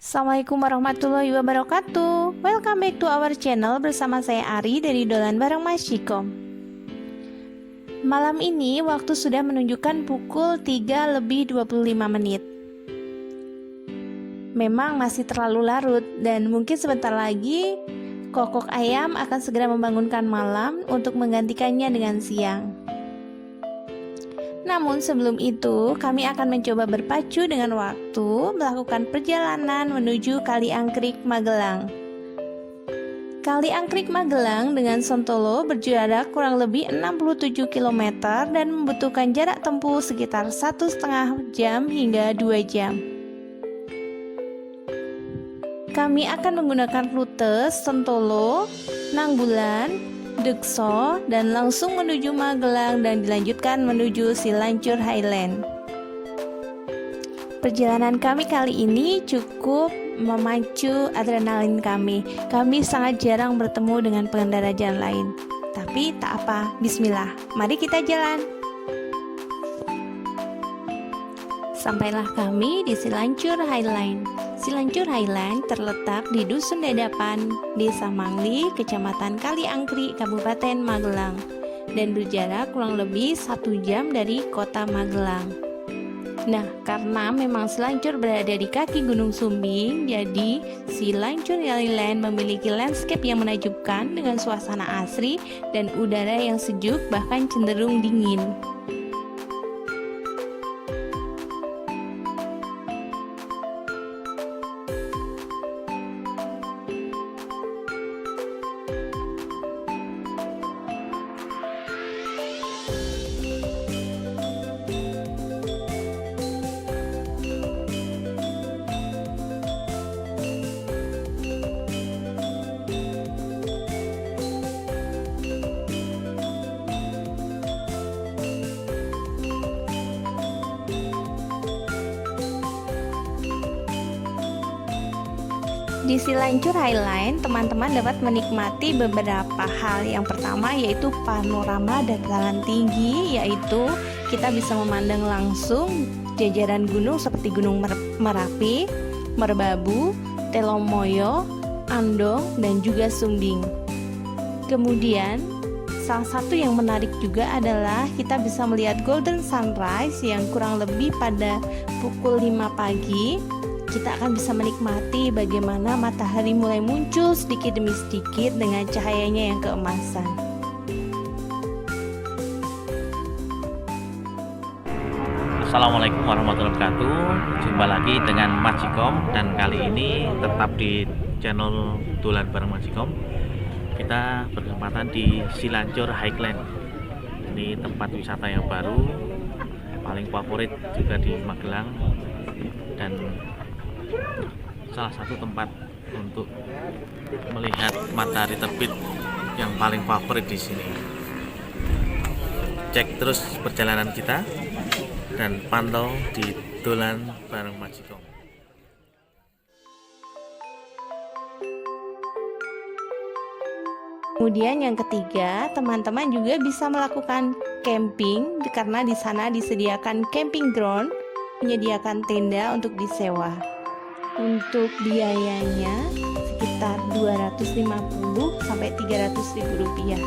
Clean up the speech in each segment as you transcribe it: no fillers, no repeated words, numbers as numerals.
Assalamualaikum warahmatullahi wabarakatuh. Welcome back to our channel bersama saya Ari dari Dolan Bareng Mas Cikom. Malam ini waktu sudah menunjukkan pukul 3:25. Memang masih terlalu larut dan mungkin sebentar lagi kokok ayam akan segera membangunkan malam untuk menggantikannya dengan siang. Namun sebelum itu, kami akan mencoba berpacu dengan waktu melakukan perjalanan menuju Kali Angkrik Magelang. Kali Angkrik Magelang dengan Sontolo berjarak kurang lebih 67 km dan membutuhkan jarak tempuh sekitar 1,5 jam hingga 2 jam. Kami akan menggunakan rute Sontolo, Nanggulan, Dekso, dan langsung menuju Magelang dan dilanjutkan menuju Silancur Highland. Perjalanan kami kali ini cukup memacu adrenalin kami. Kami sangat jarang bertemu dengan pengendara jalan lain. Tapi tak apa, bismillah, mari kita jalan. Sampailah kami di Silancur Highland. Silancur Highland terletak di Dusun Dadapan, Desa Mangli, Kecamatan Kali Angkrik, Kabupaten Magelang, dan berjarak kurang lebih 1 jam dari kota Magelang. Nah, karena memang Silancur berada di kaki Gunung Sumbing, jadi Silancur Highland memiliki landscape yang menakjubkan dengan suasana asri dan udara yang sejuk bahkan cenderung dingin. Di Silancur Highland, teman-teman dapat menikmati beberapa hal. Yang pertama yaitu panorama dataran tinggi, yaitu kita bisa memandang langsung jajaran gunung seperti Gunung Merapi, Merbabu, Telomoyo, Andong, dan juga Sumbing. Kemudian, salah satu yang menarik juga adalah kita bisa melihat golden sunrise yang kurang lebih pada pukul 5 pagi. Kita akan bisa menikmati bagaimana matahari mulai muncul sedikit demi sedikit dengan cahayanya yang keemasan. Assalamualaikum warahmatullahi wabarakatuh. Jumpa lagi dengan Mas Cikom, dan kali ini tetap di channel Dolan Bareng Mas Cikom. Kita berkesempatan di Silancur Highland. Ini tempat wisata yang baru, paling favorit juga di Magelang, dan salah satu tempat untuk melihat matahari terbit yang paling favorit di sini. Cek terus perjalanan kita dan pantau di Dolan Bareng Mas Cikom. Kemudian yang ketiga, teman-teman juga bisa melakukan camping karena di sana disediakan camping ground, menyediakan tenda untuk disewa. Untuk biayanya sekitar 250 sampai 300 ribu rupiah.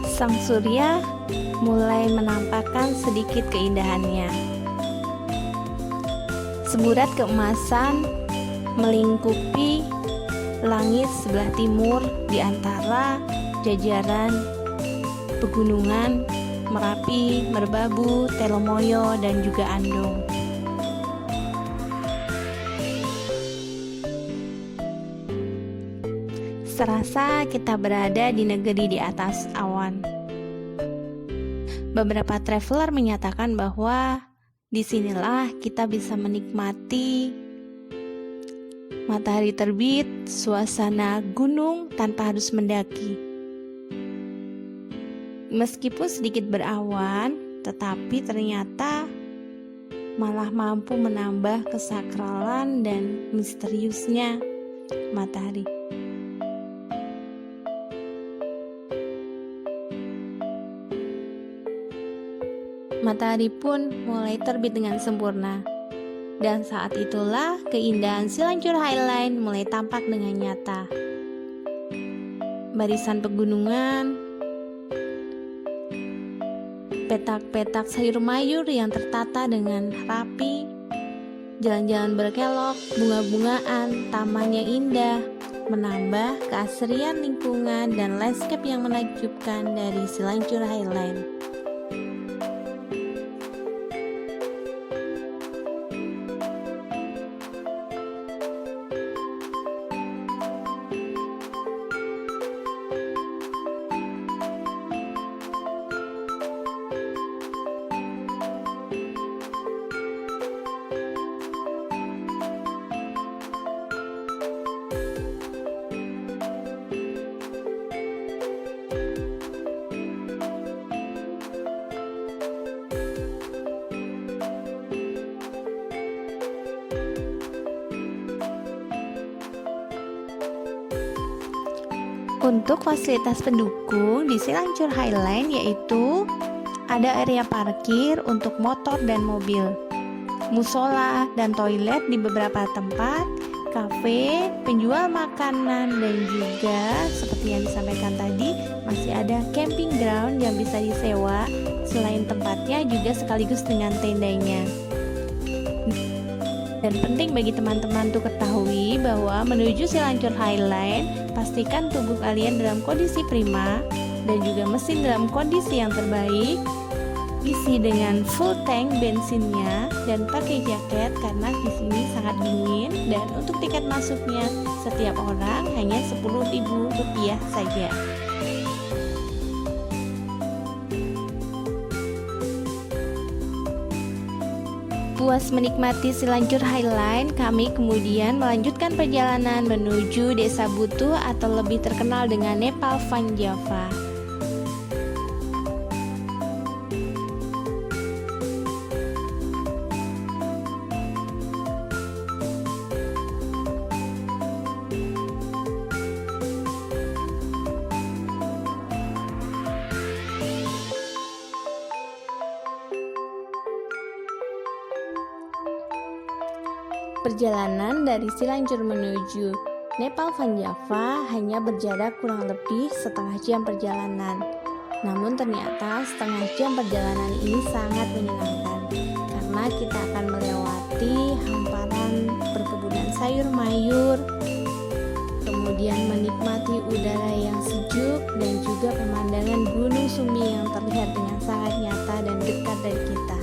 Sang surya mulai menampakkan sedikit keindahannya. Semburat keemasan melingkupi langit sebelah timur di antara jajaran pegunungan Merapi, Merbabu, Telomoyo, dan juga Andong. Serasa kita berada di negeri di atas awan. Beberapa traveler menyatakan bahwa disinilah kita bisa menikmati matahari terbit, suasana gunung tanpa harus mendaki. Meskipun sedikit berawan, tetapi ternyata malah mampu menambah kesakralan dan misteriusnya matahari. Matahari pun mulai terbit dengan sempurna. Dan saat itulah keindahan Silancur Highline mulai tampak dengan nyata. Barisan pegunungan, petak-petak sayur mayur yang tertata dengan rapi, jalan-jalan berkelok, bunga-bungaan, taman yang indah, menambah keasrian lingkungan dan landscape yang menakjubkan dari Silancur Highline. Untuk fasilitas pendukung di Silancur Highline yaitu ada area parkir untuk motor dan mobil, musola dan toilet di beberapa tempat, kafe, penjual makanan, dan juga seperti yang disampaikan tadi masih ada camping ground yang bisa disewa. Selain tempatnya juga sekaligus dengan tendanya. Dan penting bagi teman-teman untuk ketahui bahwa menuju Silancur Highline, pastikan tubuh kalian dalam kondisi prima dan juga mesin dalam kondisi yang terbaik. Isi dengan full tank bensinnya dan pakai jaket karena di sini sangat dingin. Dan untuk tiket masuknya setiap orang hanya Rp10.000 saja. Puas menikmati Silancur Highline, kami kemudian melanjutkan perjalanan menuju Desa Butuh atau lebih terkenal dengan Nepal Van Java. Perjalanan dari Silancur menuju Nepal Van Java hanya berjarak kurang lebih setengah jam perjalanan. Namun ternyata setengah jam perjalanan ini sangat menyenangkan karena kita akan melewati hamparan perkebunan sayur mayur, kemudian menikmati udara yang sejuk dan juga pemandangan Gunung Sumi yang terlihat dengan sangat nyata dan dekat dari kita.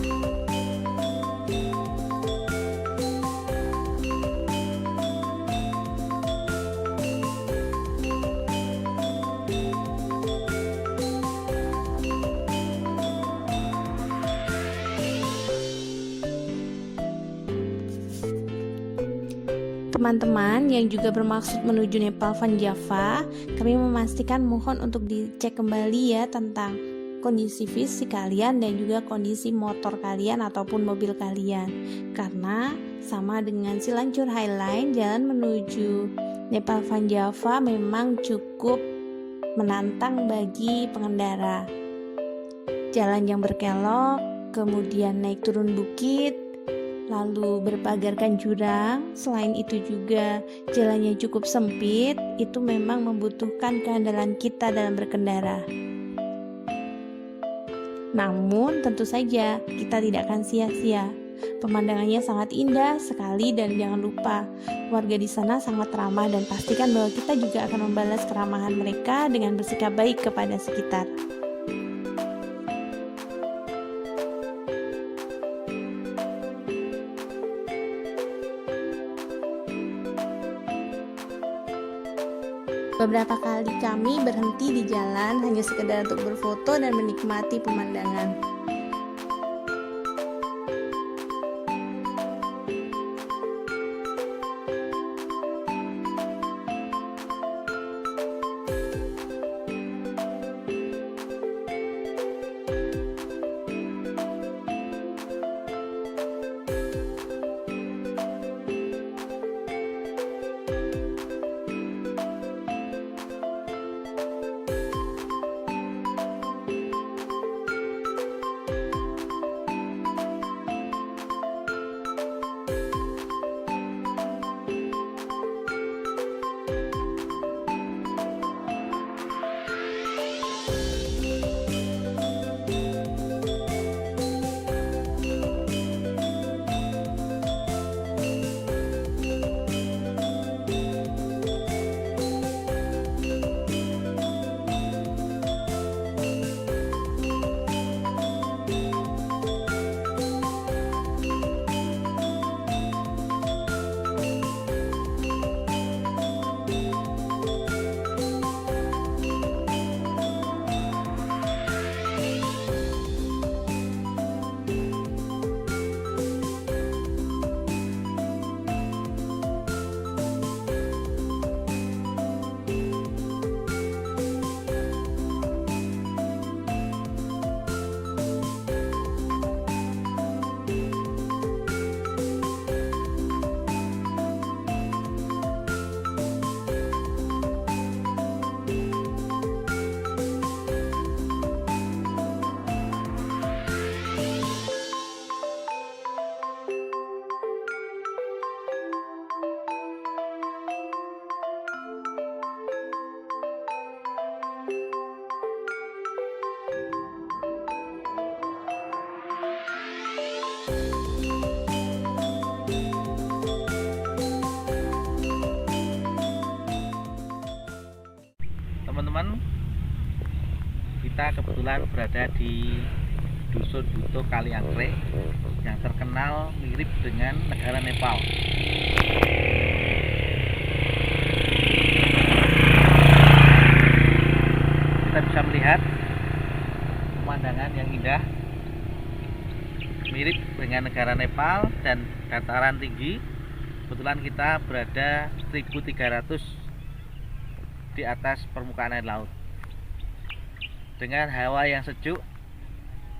Teman-teman yang juga bermaksud menuju Nepal Van Java, kami memastikan mohon untuk dicek kembali ya tentang kondisi fisik kalian dan juga kondisi motor kalian ataupun mobil kalian. Karena sama dengan Silancur Highline, jalan menuju Nepal Van Java memang cukup menantang bagi pengendara. Jalan yang berkelok, kemudian naik turun bukit, lalu berpagarkan jurang. Selain itu juga jalannya cukup sempit, itu memang membutuhkan keandalan kita dalam berkendara. Namun tentu saja kita tidak akan sia-sia. Pemandangannya sangat indah sekali dan jangan lupa warga di sana sangat ramah, dan pastikan bahwa kita juga akan membalas keramahan mereka dengan bersikap baik kepada sekitar. Beberapa kali kami berhenti di jalan hanya sekedar untuk berfoto dan menikmati pemandangan. kita kebetulan berada di Dusun Butuh Kaliangkrek yang terkenal mirip dengan negara Nepal. Kita bisa melihat pemandangan yang indah mirip dengan negara Nepal dan dataran tinggi. Kebetulan kita berada 1300 di atas permukaan air laut. Dengan hawa yang sejuk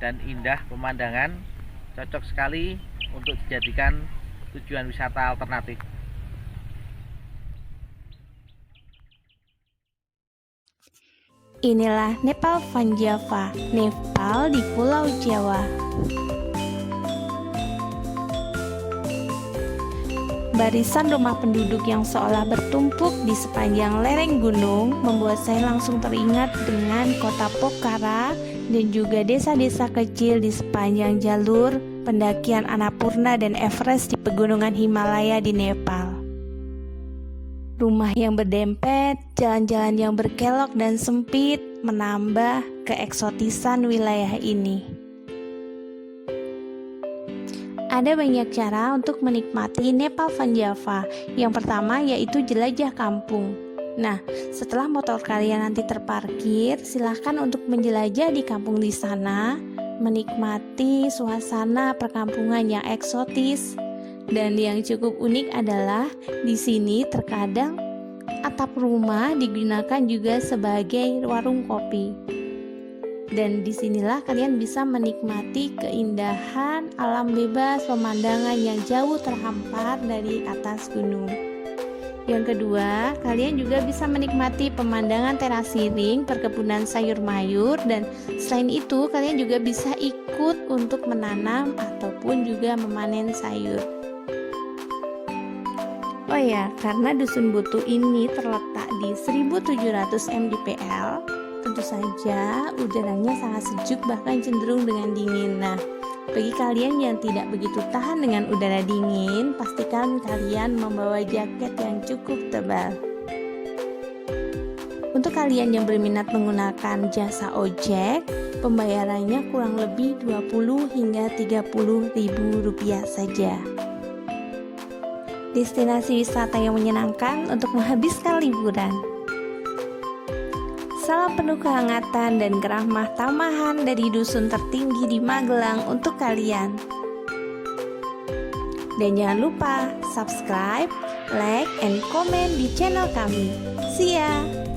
dan indah pemandangan, cocok sekali untuk dijadikan tujuan wisata alternatif. Inilah Nepal Van Java, Nepal di Pulau Jawa. Barisan rumah penduduk yang seolah bertumpuk di sepanjang lereng gunung membuat saya langsung teringat dengan kota Pokhara dan juga desa-desa kecil di sepanjang jalur pendakian Annapurna dan Everest di pegunungan Himalaya di Nepal. Rumah yang berdempet, jalan-jalan yang berkelok dan sempit menambah keeksotisan wilayah ini. Ada banyak cara untuk menikmati Nepal Van Java. Yang pertama yaitu jelajah kampung. Nah, setelah motor kalian nanti terparkir, silahkan untuk menjelajah di kampung di sana, menikmati suasana perkampungan yang eksotis. Dan yang cukup unik adalah di sini terkadang atap rumah digunakan juga sebagai warung kopi. Dan disinilah kalian bisa menikmati keindahan alam bebas, pemandangan yang jauh terhampar dari atas gunung. Yang kedua, kalian juga bisa menikmati pemandangan teras siring, perkebunan sayur mayur, dan selain itu kalian juga bisa ikut untuk menanam ataupun juga memanen sayur. Oh ya, karena Dusun Butuh ini terletak di 1700 mdpl, tentu saja udaranya sangat sejuk, bahkan cenderung dengan dingin. Nah, bagi kalian yang tidak begitu tahan dengan udara dingin, pastikan kalian membawa jaket yang cukup tebal. Untuk kalian yang berminat menggunakan jasa ojek, pembayarannya kurang lebih 20 hingga 30 ribu rupiah saja. Destinasi wisata yang menyenangkan untuk menghabiskan liburan. Salam penuh kehangatan dan keramah tamahan dari dusun tertinggi di Magelang untuk kalian. Dan jangan lupa subscribe, like, and comment di channel kami. See ya!